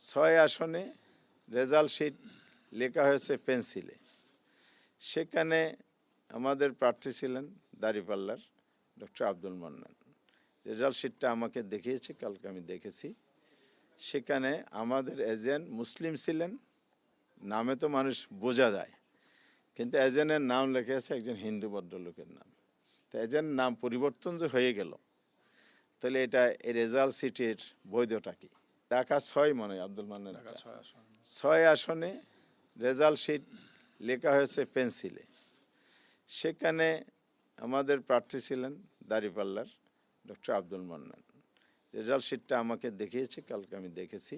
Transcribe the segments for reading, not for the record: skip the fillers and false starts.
6 আসনে result sheet লেখা হয়েছে পেন্সিলে। সেখানে আমাদের প্রার্থী ছিলেন দাঁড়িপাল্লার ডক্টর আব্দুল মান্নান। রেজাল্ট শিটটা আমাকে দেখিয়েছে, কালকে আমি দেখেছি। সেখানে আমাদের এজেন্ট মুসলিম ছিলেন, নামে তো মানুষ বোঝা যায়, কিন্তু এজেন্টের নাম লেখা আছে একজন হিন্দু ভদ্রলোকের নাম। তো এজেন্ট নাম পরিবর্তন যে হয়ে গেল, তাহলে এটা এই রেজাল্ট শিটের বৈধতা কি? ঢাকা 6 মনে হয় আব্দুল মান্নান, 6 আসনে রেজাল্ট শিট লেখা হয়েছে পেন্সিলে। সেখানে আমাদের প্রার্থী ছিলেন দাঁড়িপাল্লার ডক্টর আব্দুল মান্নান। রেজাল্ট শিটটা আমাকে দেখিয়েছে, কালকে আমি দেখেছি।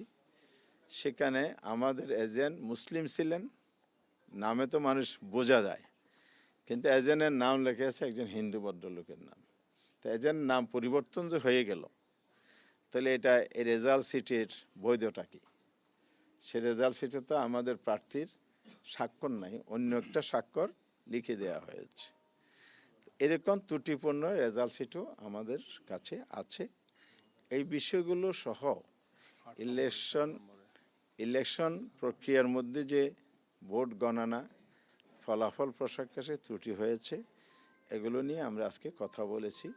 সেখানে আমাদের এজেন্ট মুসলিম ছিলেন, নামে তো মানুষ বোঝা যায়, কিন্তু এজেন্টের নাম লেখা আছে একজন হিন্দু ভদ্রলোকের নাম। তো এজেন্ট নাম পরিবর্তন যে হয়ে গেল, তাহলে এটা এই রেজাল্ট শিটের বৈধতা কি? সে রেজাল্ট শিটে তো আমাদের প্রার্থীর স্বাক্ষর নাই, অন্য একটা স্বাক্ষর লিখে দেওয়া হয়েছে। এরকম ত্রুটিপূর্ণ রেজাল্ট শিটও আমাদের কাছে আছে। এই বিষয়গুলো সহ ইলেকশন প্রক্রিয়ার মধ্যে যে ভোট গণনা ফলাফল প্রকাশে ত্রুটি হয়েছে, এগুলো নিয়ে আমরা আজকে কথা বলেছি।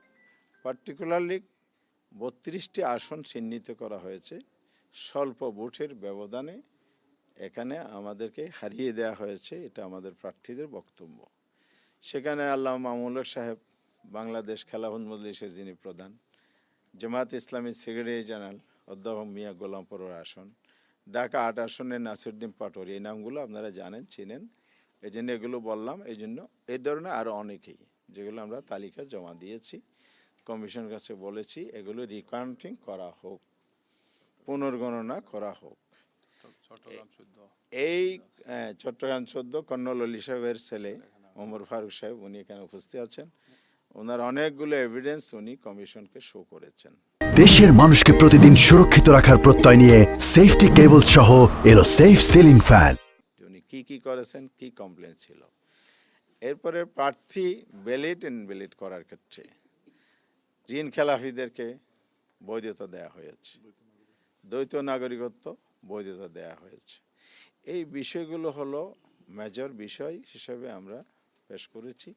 পার্টিকুলারলি 32টি আসন চিহ্নিত করা হয়েছে স্বল্প ভোটের ব্যবধানে, এখানে আমাদেরকে হারিয়ে দেওয়া হয়েছে, এটা আমাদের প্রার্থীদের বক্তব্য। সেখানে আল্লামা মামুনুল হক সাহেব, বাংলাদেশ খেলাফত মজলিসের যিনি প্রধান, জামায়াত ইসলামী সেক্রেটারি জেনারেল অধ্যাপক মিয়া গোলাম পরোয়ার আসন, ঢাকা 8 আসনে নাসিরউদ্দিন পাটোয়ারি, এই নামগুলো আপনারা জানেন, চিনেন, এই জন্য এগুলো বললাম। এই জন্য এই ধরনের আরও অনেকেই, যেগুলো আমরা তালিকা জমা দিয়েছি, কমিশনের কাছে বলেছি, এগুলো রিকাউন্টিং করা হোক, পুনর্গণনা করা হোক। এই চট্টগ্রাম 14 কর্নল অলি সাহেবের ছেলে ওমর ফারুক সাহেব, উনি এখানে উপস্থিত আছেন। ওনার অনেকগুলো এভিডেন্স উনি কমিশনকে শো করেছেন। দেশের মানুষকে প্রতিদিন সুরক্ষিত রাখার প্রত্যয় নিয়ে সেফটি কেবল সহ এলো সেফ সিলিং ফ্যান। উনি কি করেছেন, কি কমপ্লেন ছিল। এরপরে প্রার্থী ব্যালেট করার ক্ষেত্রে ঋণ খেলাফিদেরকে বৈধতা দেওয়া হয়েছে, দ্বৈত নাগরিকত্ব বৈধতা দেওয়া হয়েছে। এই বিষয়গুলো হলো মেজর বিষয় হিসেবে আমরা পেশ করেছি।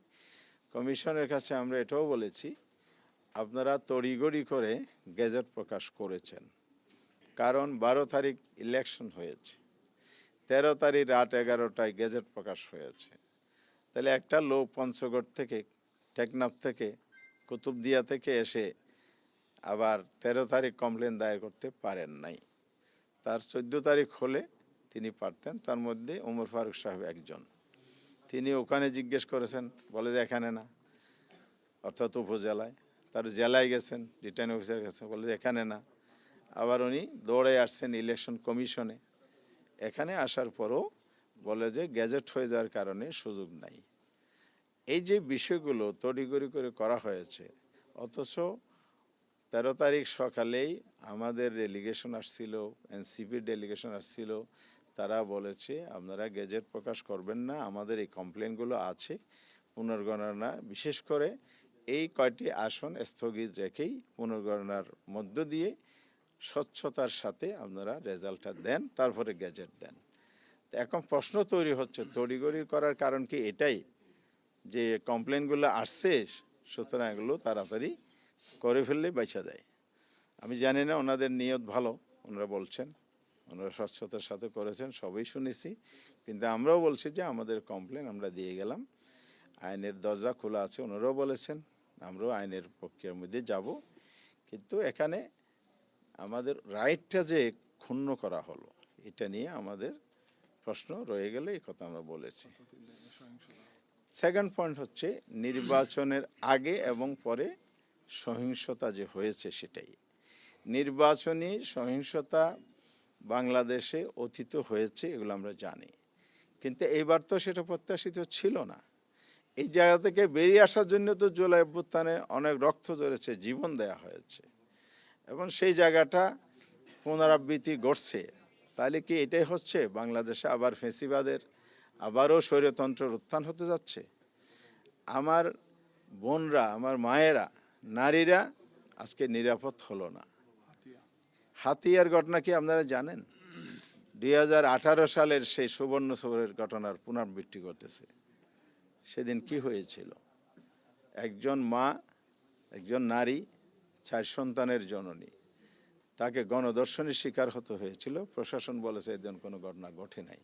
কমিশনের কাছে আমরা এটাও বলেছি, আপনারা তড়িঘড়ি করে গেজেট প্রকাশ করেছেন, কারণ 12 তারিখ ইলেকশন হয়েছে, 13 তারিখ রাত 11টায় গেজেট প্রকাশ হয়েছে। তাহলে একটা লোক পঞ্চগড় থেকে, টেকনাফ থেকে, কুতুবদিয়া থেকে এসে আবার 13 তারিখ কমপ্লেন দায়ের করতে পারেন নাই। তার 14 তারিখ হলে তিনি পারতেন। তার মধ্যে ওমর ফারুক সাহেব একজন, তিনি ওখানে জিজ্ঞেস করেছেন, বলে যে এখানে না, অর্থাৎ উপজেলায়। তার জেলায় গেছেন, রিটার্নিং অফিসার কাছে, বলে যে এখানে না। আবার উনি দৌড়ে আসছেন ইলেকশন কমিশনে, এখানে আসার পরও বলে যে গ্যাজেট হয়ে যাওয়ার কারণে সুযোগ নাই। এই যে বিষয়গুলো তড়িঘড়ি করে করা হয়েছে, অথচ 13 তারিখ সকালেই আমাদের ডেলিগেশন আসছিল, এনসিপির ডেলিগেশন আসছিল, তারা বলেছে আপনারা গেজেট প্রকাশ করবেন না, আমাদের এই কমপ্লেনগুলো আছে, পুনর্গণনা, বিশেষ করে এই কয়টি আসন স্থগিত রেখেই পুনর্গণনার মধ্য দিয়ে স্বচ্ছতার সাথে আপনারা রেজাল্টটা দেন, তারপরে গেজেট দেন। তো এখন প্রশ্ন তৈরি হচ্ছে, তড়িঘড়ি করার কারণ কি এটাই যে কমপ্লেনগুলো আসছে, সুতরাং এগুলো তাড়াতাড়ি করে ফেললে বেঁচে যায়। আমি জানি না, ওনাদের নিয়ত ভালো, ওনারা বলছেন, ওনারা স্বচ্ছতার সাথে করেছেন, সবই শুনেছি, কিন্তু আমরাও বলছি যে আমাদের কমপ্লেন আমরা দিয়ে গেলাম, আইনের দরজা খোলা আছে, ওনারাও বলেছেন, আমরাও আইনের প্রক্রিয়ার মধ্যে যাব। কিন্তু এখানে আমাদের রাইটটা যে ক্ষুণ্ণ করা হলো, এটা নিয়ে আমাদের প্রশ্ন রয়ে গেলে, এই কথা আমরা বলেছি। সেকেন্ড পয়েন্ট হচ্ছে নির্বাচনের আগে এবং পরে সহিংসতা যে হয়েছে সেটাই। নির্বাচনী সহিংসতা বাংলাদেশে অতীত হয়েছে, এগুলো আমরা জানি, কিন্তু এইবার তো সেটা প্রত্যাশিত ছিল না। এই জায়গা থেকে বেরিয়ে আসার জন্য তো জুলাই অভ্যুত্থানে অনেক রক্ত ঝরেছে, জীবন দেয়া হয়েছে, এবং সেই জায়গাটা পুনরাবৃত্তি ঘটছে। তাহলে কি এটাই হচ্ছে বাংলাদেশে আবার ফ্যাসিবাদের, আবারও স্বৈরতন্ত্রের উত্থান হতে যাচ্ছে? আমার বোনরা, আমার মায়েরা, নারীরা আজকে নিরাপদ হলো না। হাতিয়ার ঘটনা কি আপনারা জানেন? 2018 সালের সেই সুবর্ণ সৌরের ঘটনার পুনরাবৃত্তি করতেছে। সেদিন কি হয়েছিল? একজন মা, একজন নারী, 4 সন্তানের জননী, তাকে গণধর্ষণের শিকার হতে হয়েছিল। প্রশাসন বলেছে এদিন কোনো ঘটনা ঘটে নাই।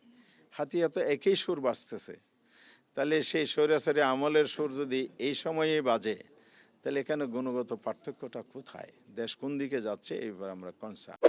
হাতিয়া তো একই সুর বাজতেছে, তাহলে সেই স্বৈরাচারী আমলের সুর যদি এই সময়েই বাজে, তাহলে এখানে গুণগত পার্থক্যটা কোথায়? দেশ কোন দিকে যাচ্ছে, এইবার আমরা কনসার্ন।